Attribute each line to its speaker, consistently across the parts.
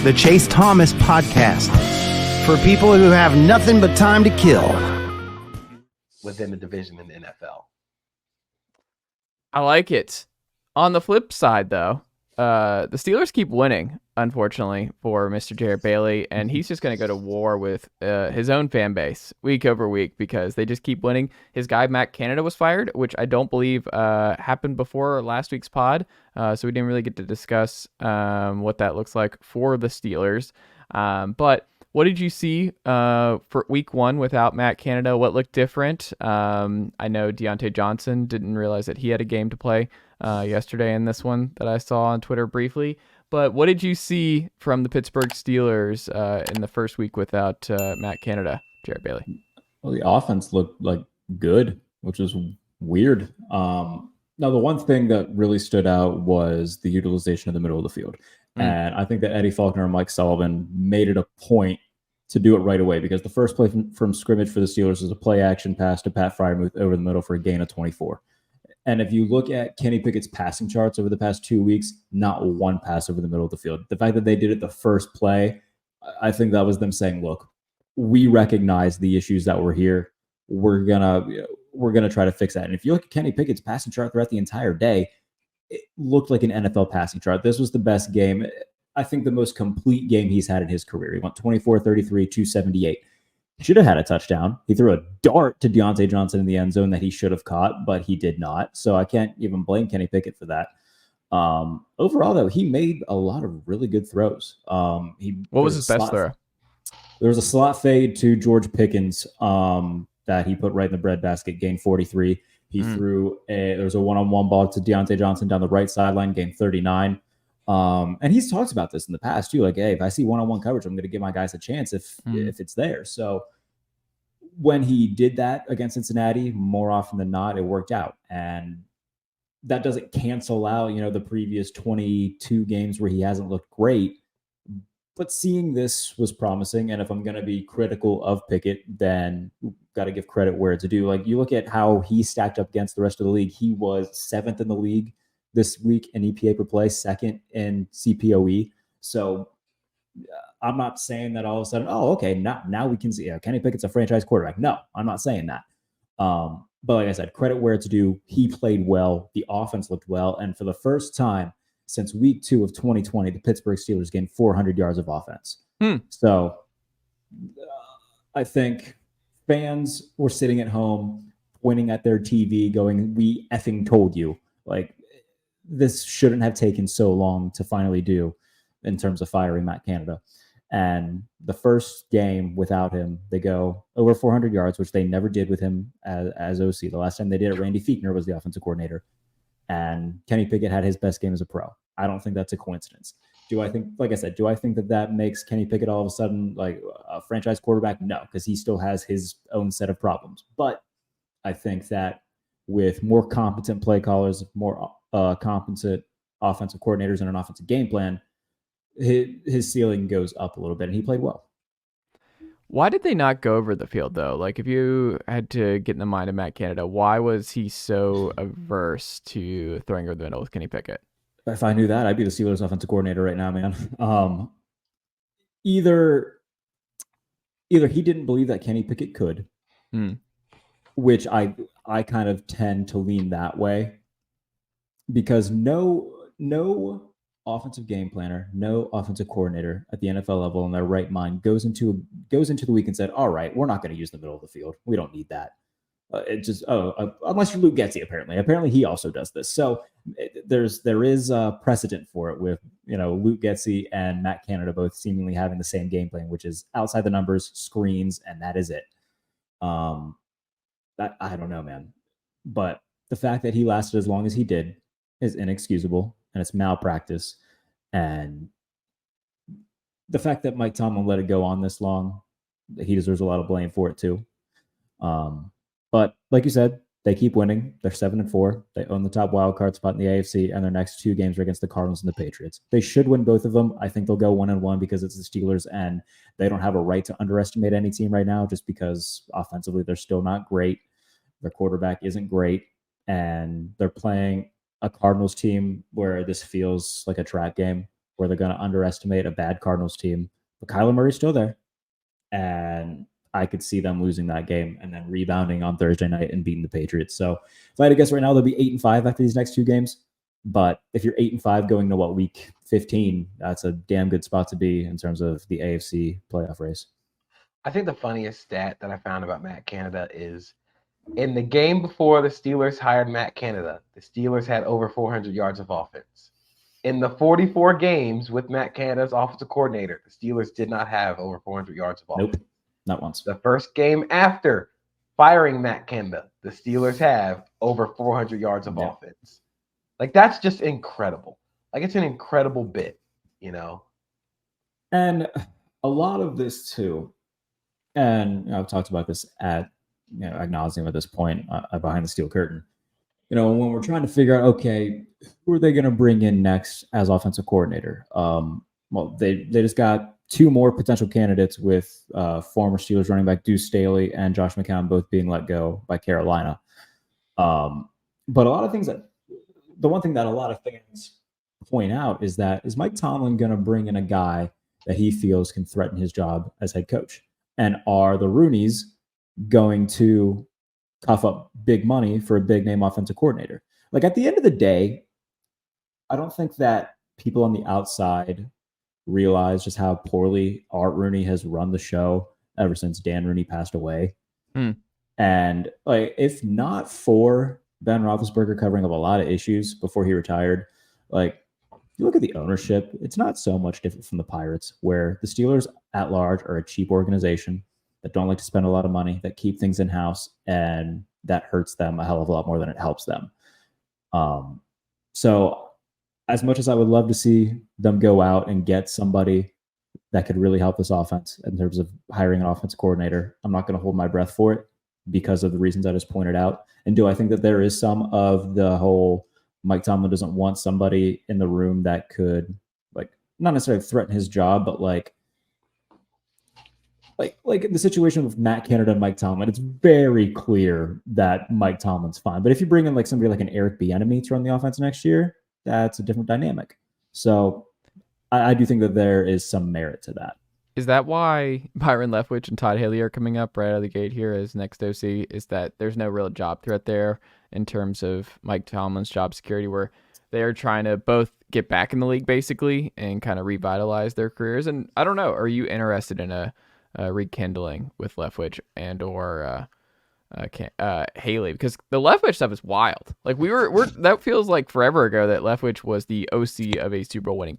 Speaker 1: the Chase Thomas Podcast, for people who have nothing but time to kill.
Speaker 2: Within the division in the NFL.
Speaker 3: I like it. On the flip side, though, the Steelers keep winning, unfortunately, for Mr. Jarrett Bailey, and he's just going to go to war with his own fan base week over week because they just keep winning. His guy, Matt Canada, was fired, which I don't believe happened before last week's pod, so we didn't really get to discuss what that looks like for the Steelers. But what did you see for week one without Matt Canada? What looked different? I know Deontay Johnson didn't realize that he had a game to play yesterday in this one that I saw on Twitter briefly. But what did you see from the Pittsburgh Steelers in the first week without Matt Canada, Jarrett Bailey?
Speaker 4: Well, the offense looked like good, which is weird. Now, the one thing that really stood out was the utilization of the middle of the field. And I think that Eddie Faulkner and Mike Sullivan made it a point to do it right away because the first play from scrimmage for the Steelers was a play action pass to Pat Freiermuth over the middle for a gain of 24. And if you look at Kenny Pickett's passing charts over the past 2 weeks, not one pass over the middle of the field. The fact that they did it the first play, I think that was them saying, look, we recognize the issues that were here. We're gonna try to fix that. And if you look at Kenny Pickett's passing chart throughout the entire day, it looked like an NFL passing chart. This was the best game. I think the most complete game he's had in his career. He went 24, 33, 278. He should have had a touchdown. He threw a dart to Deontay Johnson in the end zone that he should have caught, but he did not. So I can't even blame Kenny Pickett for that. Overall, though, he made a lot of really good throws.
Speaker 3: What was his best throw?
Speaker 4: There was a slot fade to George Pickens that he put right in the breadbasket, gained 43. He threw there was a one-on-one ball to Deontay Johnson down the right sideline, gained 39. And he's talked about this in the past too. Like, hey, if I see one-on-one coverage, I'm going to give my guys a chance if it's there. So when he did that against Cincinnati, more often than not, it worked out. And that doesn't cancel out, the previous 22 games where he hasn't looked great. But seeing this was promising. And if I'm going to be critical of Pickett, then got to give credit where it's due. Like, you look at how he stacked up against the rest of the league. He was 7th in the league this week in EPA per play, 2nd in CPOE. So I'm not saying that all of a sudden, okay, now we can see Kenny Pickett's a franchise quarterback. No, I'm not saying that. But like I said, credit where it's due. He played well. The offense looked well. And for the first time since week 2 of 2020, the Pittsburgh Steelers gained 400 yards of offense. So I think fans were sitting at home, pointing at their TV going, we effing told you. Like, this shouldn't have taken so long to finally do in terms of firing Matt Canada. And the first game without him, they go over 400 yards, which they never did with him as OC. The last time they did it, Randy Fichtner was the offensive coordinator. And Kenny Pickett had his best game as a pro. I don't think that's a coincidence. Do I think that makes Kenny Pickett all of a sudden like a franchise quarterback? No, because he still has his own set of problems. But I think that with more competent play callers, more competent offensive coordinators, and an offensive game plan, his ceiling goes up a little bit, and he played well.
Speaker 3: Why did they not go over the field, though? Like, if you had to get in the mind of Matt Canada, why was he so averse to throwing over the middle with Kenny Pickett?
Speaker 4: If I knew that, I'd be the Steelers offensive coordinator right now, man. Either he didn't believe that Kenny Pickett could, which I kind of tend to lean that way, because no offensive game planner, no offensive coordinator at the NFL level in their right mind goes into the week and said, all right, we're not going to use the middle of the field. We don't need that. Unless you're Luke Getsy, apparently he also does this. So there is a precedent for it with, Luke Getsy and Matt Canada both seemingly having the same game plan, which is outside the numbers, screens, and that is it. That I don't know, man. But the fact that he lasted as long as he did is inexcusable, and it's malpractice. And the fact that Mike Tomlin let it go on this long, he deserves a lot of blame for it too. But like you said, they keep winning. They're 7-4. They own the top wild card spot in the AFC, and their next 2 games are against the Cardinals and the Patriots. They should win both of them. I think they'll go 1-1 because it's the Steelers, and they don't have a right to underestimate any team right now just because offensively they're still not great. Their quarterback isn't great, and they're playing a Cardinals team where this feels like a trap game. where they're going to underestimate a bad Cardinals team. But Kyler Murray's still there. And I could see them losing that game and then rebounding on Thursday night and beating the Patriots. So if I had to guess right now, they'll be 8-5 after these next 2 games. But if you're 8-5 going to week 15, that's a damn good spot to be in terms of the AFC playoff race.
Speaker 2: I think the funniest stat that I found about Matt Canada is in the game before the Steelers hired Matt Canada, the Steelers had over 400 yards of offense. In the 44 games with Matt Canada as offensive coordinator, the Steelers did not have over 400 yards of offense.
Speaker 4: Nope, not once.
Speaker 2: The first game after firing Matt Canada, the Steelers have over 400 yards of offense. Like, that's just incredible. Like, it's an incredible bit, you know?
Speaker 4: And a lot of this, too, and I've talked about this ad nauseum at this point behind the steel curtain. When we're trying to figure out, okay, who are they going to bring in next as offensive coordinator? Well, they just got 2 more potential candidates with former Steelers running back Deuce Staley and Josh McCown both being let go by Carolina. But a lot of things the one thing that a lot of fans point out is that is Mike Tomlin going to bring in a guy that he feels can threaten his job as head coach? And are the Rooneys going to cough up big money for a big name offensive coordinator? Like, at the end of the day, I don't think that people on the outside realize just how poorly Art Rooney has run the show ever since Dan Rooney passed away. And like, if not for Ben Roethlisberger covering up a lot of issues before he retired, like, you look at the ownership, it's not so much different from the Pirates, where the Steelers at large are a cheap organization that don't like to spend a lot of money, that keep things in-house, and that hurts them a hell of a lot more than it helps them. So as much as I would love to see them go out and get somebody that could really help this offense in terms of hiring an offensive coordinator, I'm not going to hold my breath for it because of the reasons I just pointed out. And do I think that there is some of the whole Mike Tomlin doesn't want somebody in the room that could, like, not necessarily threaten his job, but like in the situation with Matt Canada and Mike Tomlin, it's very clear that Mike Tomlin's fine. But if you bring in like somebody like an Eric Bieniemy to run the offense next year, that's a different dynamic. So I do think that there is some merit to that.
Speaker 3: Is that why Byron Leftwich and Todd Haley are coming up right out of the gate here as next OC? Is that there's no real job threat there in terms of Mike Tomlin's job security, where they are trying to both get back in the league basically and kind of revitalize their careers? And I don't know, are you interested in a rekindling with Leftwich and or Haley? Because the Leftwich stuff is wild. Like we're that feels like forever ago that Leftwich was the OC of a Super Bowl winning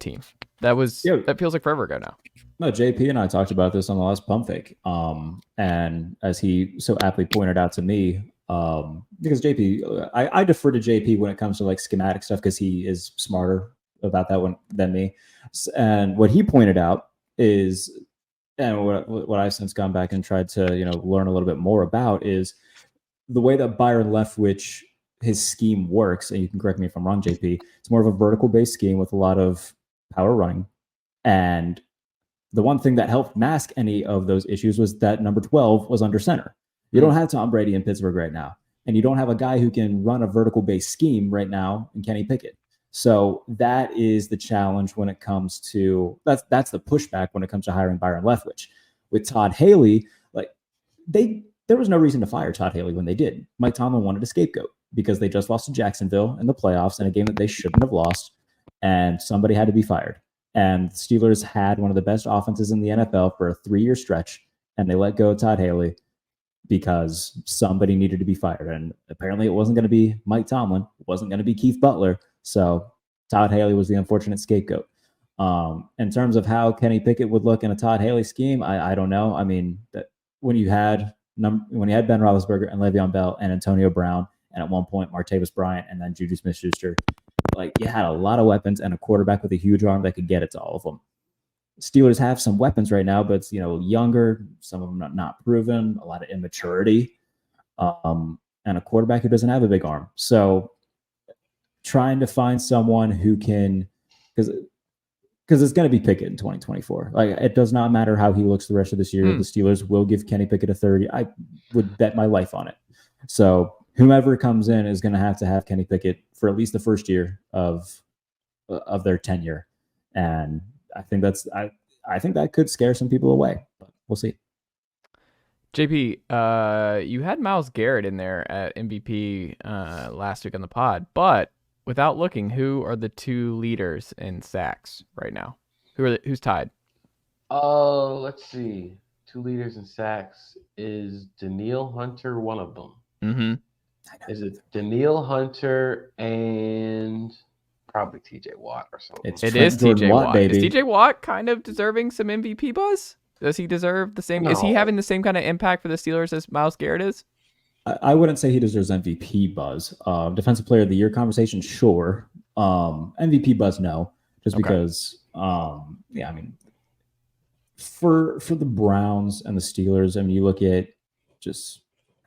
Speaker 3: team. That feels like forever ago now.
Speaker 4: No, JP and I talked about this on the last Pump Fake. And as he so aptly pointed out to me, because JP, I defer to JP when it comes to like schematic stuff because he is smarter about that one than me. And what he pointed out is, and what I've since gone back and tried to learn a little bit more about, is the way that Byron Leftwich, his scheme works. And you can correct me if I'm wrong, JP. It's more of a vertical based scheme with a lot of power running. And the one thing that helped mask any of those issues was that number 12 was under center. You don't have Tom Brady in Pittsburgh right now. And you don't have a guy who can run a vertical based scheme right now in Kenny Pickett. So that is the challenge when it comes to, that's the pushback when it comes to hiring Byron Leftwich. With Todd Haley, there was no reason to fire Todd Haley when they did. Mike Tomlin wanted a scapegoat because they just lost to Jacksonville in the playoffs in a game that they shouldn't have lost, and somebody had to be fired. And the Steelers had one of the best offenses in the NFL for a 3-year stretch, and they let go of Todd Haley because somebody needed to be fired. And apparently it wasn't going to be Mike Tomlin. It wasn't going to be Keith Butler. So Todd Haley was the unfortunate scapegoat. In terms of how Kenny Pickett would look in a Todd Haley scheme, I don't know. I mean, when you had Ben Roethlisberger and Le'Veon Bell and Antonio Brown, and at one point Martavis Bryant and then Juju Smith-Schuster, like, you had a lot of weapons and a quarterback with a huge arm that could get it to all of them. Steelers have some weapons right now, but it's younger, some of them not proven, a lot of immaturity, and a quarterback who doesn't have a big arm. So trying to find someone who can, because it's going to be Pickett in 2024. Like, it does not matter how he looks the rest of this year. The Steelers will give Kenny Pickett a 30. I would bet my life on it. So whomever comes in is going to have Kenny Pickett for at least the first year of their tenure. And I think I think that could scare some people away, but we'll see.
Speaker 3: JP, you had Myles Garrett in there at MVP last week on the pod, but without looking, who are the two leaders in sacks right now? Who's tied?
Speaker 2: Let's see. Two leaders in sacks. Is Danielle Hunter one of them?
Speaker 3: Mm-hmm.
Speaker 2: Is it Danielle Hunter and probably TJ Watt or something?
Speaker 3: It is TJ Watt. Baby. Is TJ Watt kind of deserving some MVP buzz? Does he deserve the same? No. Is he having the same kind of impact for the Steelers as Myles Garrett is?
Speaker 4: I wouldn't say he deserves MVP buzz. Defensive Player of the Year conversation, sure. MVP buzz, no. Just because, I mean, for the Browns and the Steelers, I mean, you look at just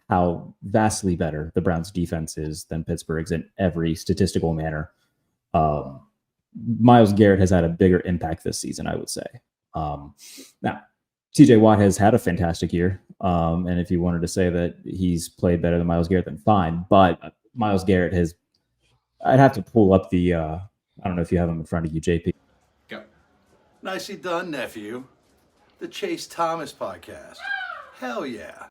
Speaker 4: how vastly better the Browns defense is than Pittsburgh's in every statistical manner. Myles Garrett has had a bigger impact this season, I would say. Now, TJ Watt has had a fantastic year. And if you wanted to say that he's played better than Myles Garrett, then fine. But Myles Garrett has, I'd have to pull up the, I don't know if you have him in front of you, JP.
Speaker 5: Go. Nicely done, nephew. The Chase Thomas podcast. Hell yeah.